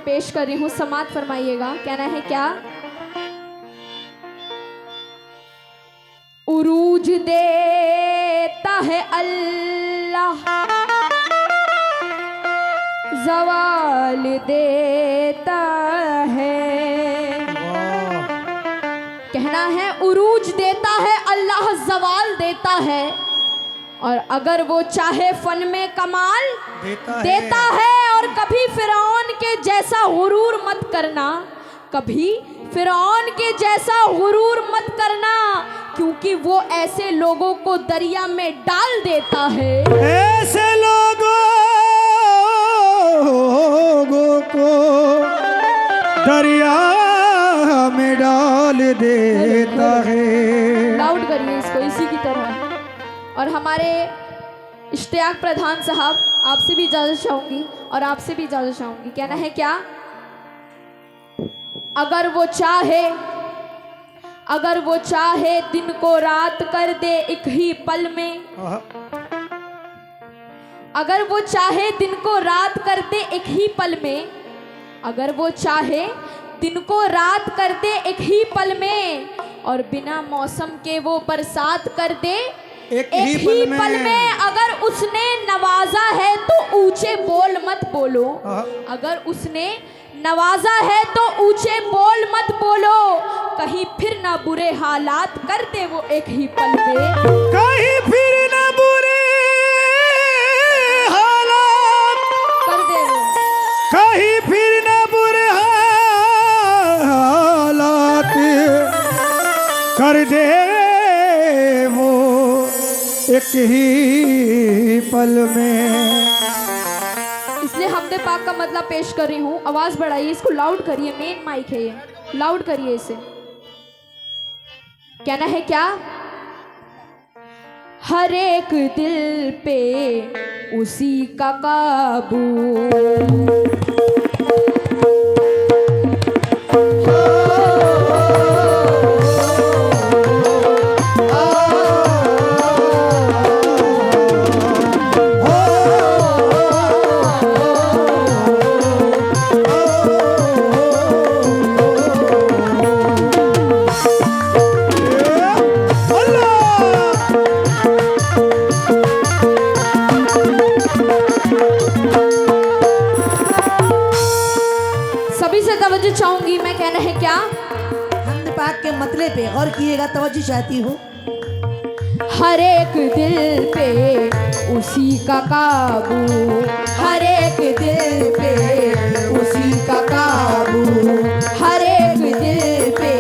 पेश कर रही हूँ, समात फरमाइएगा। कहना है क्या? उरूज देता है अल्लाह, ज़वाल देता है। कहना है उरूज देता है अल्लाह, ज़वाल देता है, और अगर वो चाहे फन में कमाल देता है। और कभी फिरौन के जैसा गुरूर मत करना, कभी फिरौन के जैसा गुरूर मत करना, क्योंकि वो ऐसे लोगों को दरिया में डाल देता है। ऐसे लोगों को दरिया में डाल देता है। लाउड करिए इसको इसी की तरह। और हमारे इश्तियाक प्रधान साहब, आपसे भी इजाजत चाहूंगी और आपसे भी इजाजत चाहूंगी। कहना है क्या? अगर वो चाहे दिन को रात कर दे एक ही पल में, अगर वो चाहे दिन को रात कर दे एक ही पल में, अगर वो चाहे दिन को रात कर दे एक ही पल में, और बिना मौसम के वो बरसात कर दे एक ही पल में। अगर उसने नवाजा है तो ऊंचे बोल मत बोलो, अगर उसने नवाजा है तो ऊंचे बोल मत बोलो, कहीं फिर ना बुरे हालात कर दे वो एक ही पल में। कहीं फिर ना बुरे हालात कर दे वो, कहीं फिर ना बुरे हालात कर दे वो एक ही पल में। इसलिए हमदे पाक का मतलब पेश कर रही हूँ। आवाज बढ़ाइए, इसको लाउड करिए, मेन माइक है ये, लाउड करिए इसे। कहना है क्या? हर एक दिल पे उसी का काबू, चाहूंगी मैं। कहना है क्या? हमदे पाक के मतले पे गौर किएगा, तवज्जो चाहती हूँ। हर एक दिल पे उसी का काबू, हर एक दिल पे उसी का काबू, हर एक दिल पे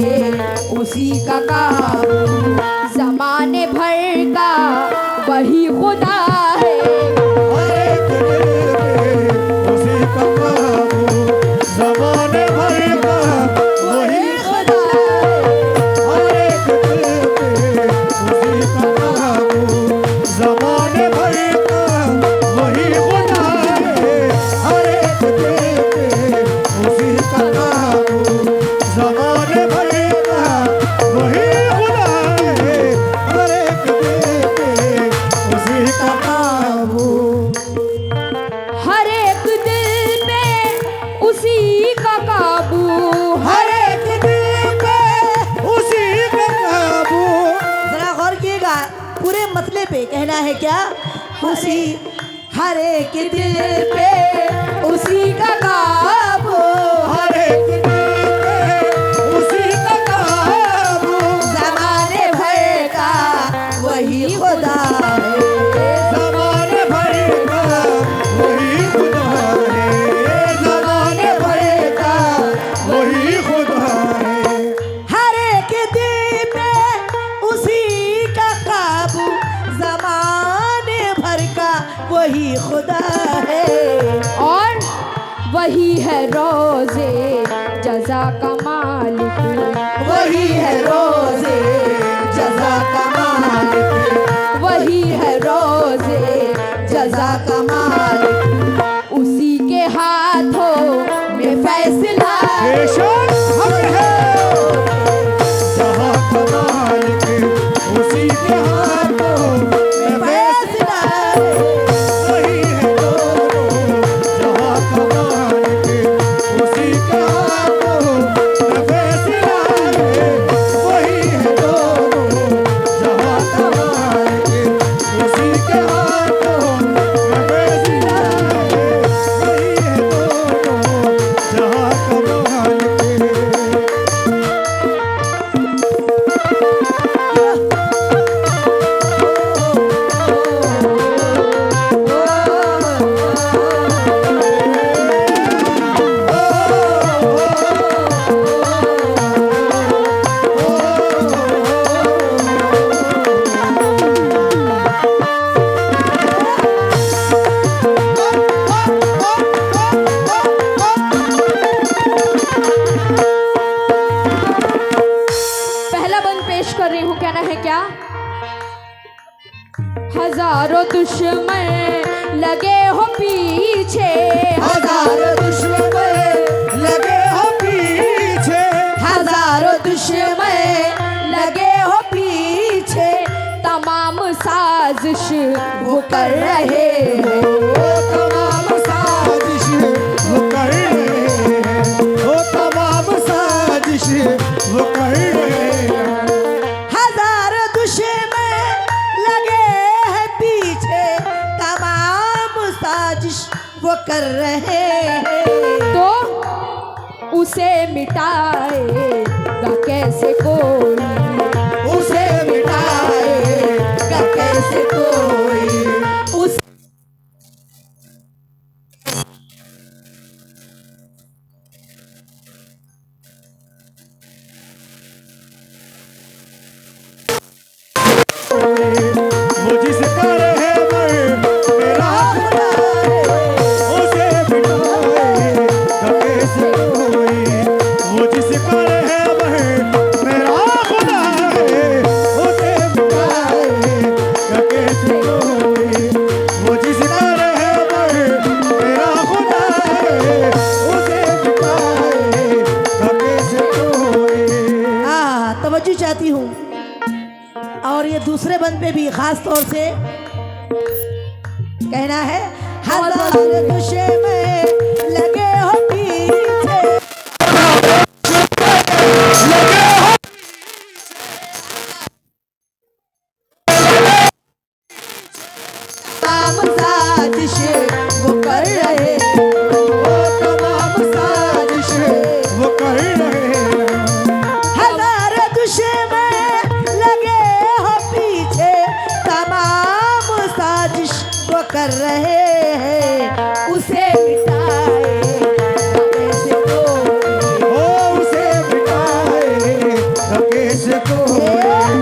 उसी का काबू, जमाने भर का वही खुदा है। कहना है क्या? उसी हर एक दिल पे उसी का काबू, हर एक दिल पे उसी का काबू, ज़माने भर का वही खुदा है। ज़माने भर का वही खुदा है, ज़माने भर का वही खुदा है। हर एक दिल पे उसी का काबू, ज़माने भर का वही खुदा है। और वही है रोज़े जज़ा का मालिक, वही है रोज़े जज़ा का मालिक, वही है रोज़े जज़ा का मालिक, उसी के हाथों में फैसला। बेशक हम हैं जहाँ का मालिक, उसी के हाथों में फैसला है। वही है दोनों जहाँ का मालिक, उसी कर रही हूँ, कहना है क्या? हजारों दुश्मन लगे हो पीछे, हजारों दुश्मन लगे हो पीछे, हजारों दुश्मन लगे हो पीछे, तमाम साजिश वो कर रहे हैं। तमाम साजिश वो कर रहे हैं, वो तमाम साजिश वो कर रहे हैं। हजार दुश्मन लगे हैं पीछे, तमाम साजिश वो कर रहे हैं। तो उसे मिटाएगा कैसे कोई, उसे मिटाएगा कैसे कोई, उस वो जिसका रहे मर मेरा खुदा है, उसे मिटाएगा कैसे कोई। वो जिसका रहे मर मेरा खुदा है, उसे मिटाएगा कैसे कोई। वो जिसका रहे मर मेरा खुदा है, उसे मिटाएगा कैसे कोई। तवज्जो चाहती हूँ। और ये दूसरे बंद पे भी खास तौर से कहना है, हजार दुश्मन लगे हो पीछे, तमाम साजिश वो कर रहे हैं। वो तमाम साजिश वो कर रहे हैं। हजार दुश्मन लगे हो पीछे, तमाम साजिश वो कर रहे हैं। उसे मिटाएगा कैसे कोई, ओ उसे मिटाएगा कैसे कोई।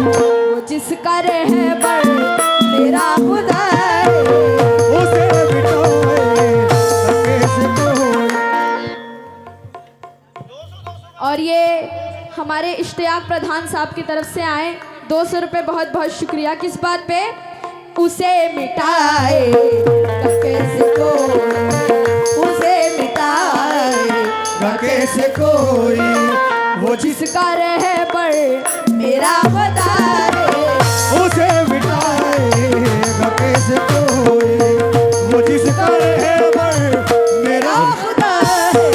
वो जिसका रहबर मेरा खुदा है। उसे मिटाएगा कैसे कोई। और ये हमारे इश्तियाक प्रधान साहब की तरफ से आए 200 रुपये, बहुत बहुत शुक्रिया। किस बात पे? उसे मिटाएगा कैसे कोई, उसे मिटाएगा कैसे कोई। वो जिसका रहबर मेरा खुदा है। उसे मिटाएगा कैसे कोई। वो जिसका रहबर मेरा खुदा है।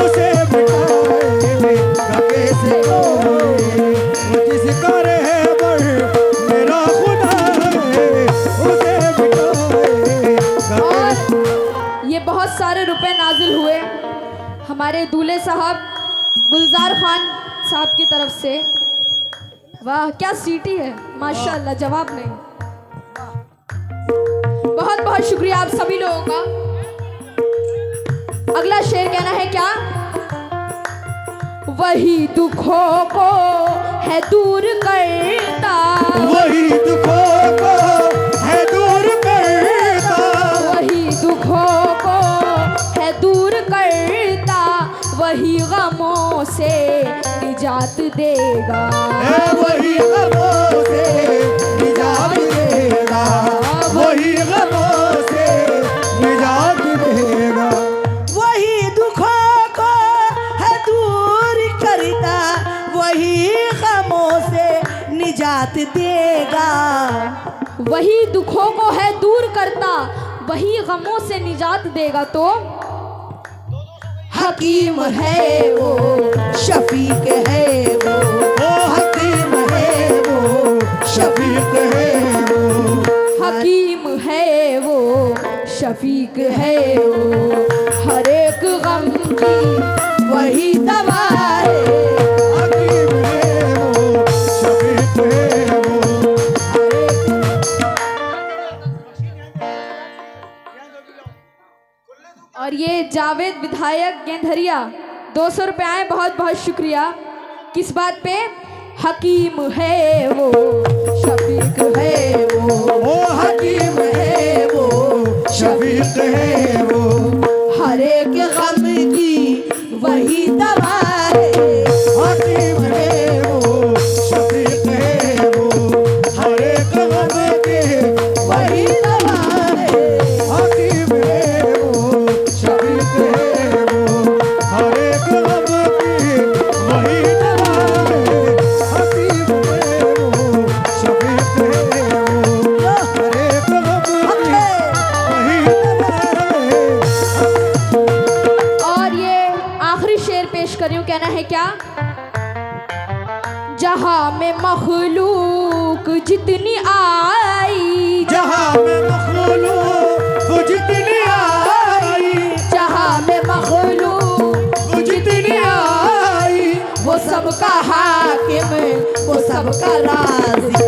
उसे मिटाएगा कैसे कोई। वो जिसका रहबर मेरा खुदा है, उसे मिटाएगा। और ये बहुत सारे रुपए नाजिल हुए हमारे दूल्हे साहब गुलजार खान साहब की तरफ से। वाह क्या सीटी है, माशाल्लाह, जवाब नहीं। बहुत बहुत शुक्रिया आप सभी लोगों का। अगला शेर कहना है क्या? वही दुखों को है दूर करता, वही दुखों को है दूर करता। वही दुखों को है दूर करता, वही गमों से निजात देगा। वही गमों से निजात देगा। वही गमों से निजात देगा। वही दुखों को है दूर करता, वही गमों से निजात देगा। वही दुखों को है दूर करता, वही गमों से निजात देगा। तो हकीम है वो, शफीक है वो, ओ हकीम है वो, शफीक है वो। हकीम है वो, शफीक है वो, हर एक गम की वही दवा है। हकीम है वो, शफीक है वो। और ये जावेद विधायक गेंदरिया 200 रुपये आए, बहुत बहुत शुक्रिया। किस बात पे? हकीम है वो, शफीक है वो, ओ हकीम है वो, शफीक है वो। हर एक गम की वही दवा है। हकीम है वो, शफीक है जहाँ में मखलूक जितनी आई, जहाँ में मखलूक जितनी आई, जहाँ में मखलूक जितनी आई, वो सबका हाकिम, वो सबका राज़िक़,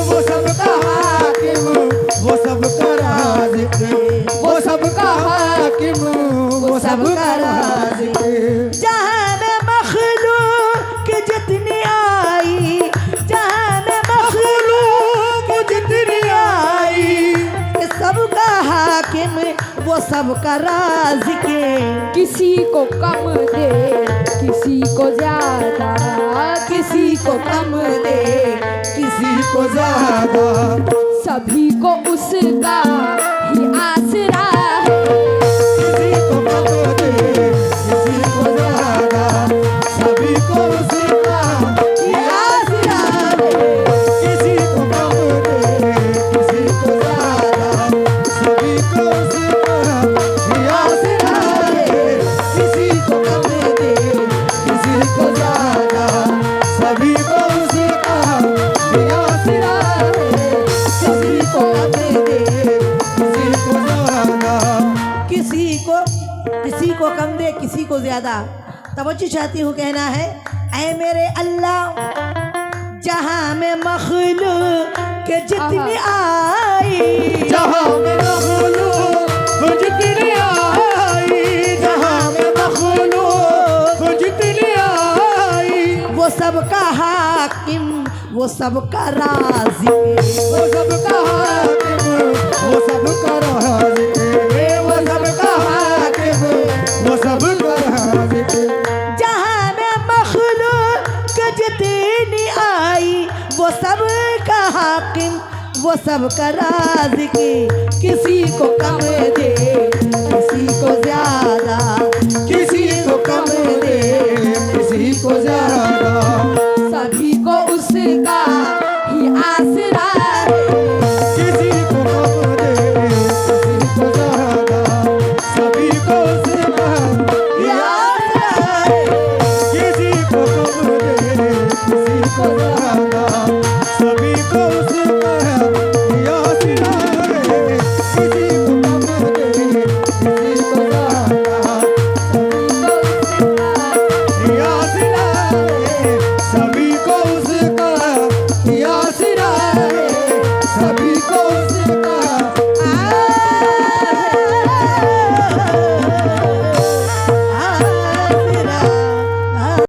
वो सबका हाकिम, वो सबका राज़िक़, वो सबका हाकिम, वो सबका राज़िक़। जहाँ में मखलूक जितनी आई, जहाँ में मखलूक जितनी आई, के सबका हाकिम, वो सबका राज़िक़। किसी को कम दे किसी को ज्यादा, किसी को कम दे, किसी को ज्यादा, सभी को उसका ही आसरा है। किसी को कम दे, किसी को ज्यादा, सभी को उसका ही आसरा है। किसी को कम दे, किसी को ज्यादा, सभी को उसका ही आसरा है। किसी को कम दे, किसी को ज्यादा, सभी को उसका ही आसरा है। सभी को कम दे, किसी को ज्यादा, किसी को कम दे, किसी को ज्यादा। तवज्जो चाहती हूँ, कहना है ऐ मेरे अल्लाह, जहाँ में मखलूक के जितनी आई, जहाँ में मखलूक जितनी आई, जहाँ में मखलूक जितनी आई, वो सबका हाकिम, वो सबका राज़िक़, वो सबका हाकिम, वो सबका राज़िक़, वो सबका हाकिम, वो सबका राज़िक़। जहाँ में मखलूक के जितनी आई, वो सबका हाकिम, वो सबका राज़िक़। किसी को कम दे, किसी को ज्यादा, किसी को कम दे, किसी को ज्यादा, सभी को उसका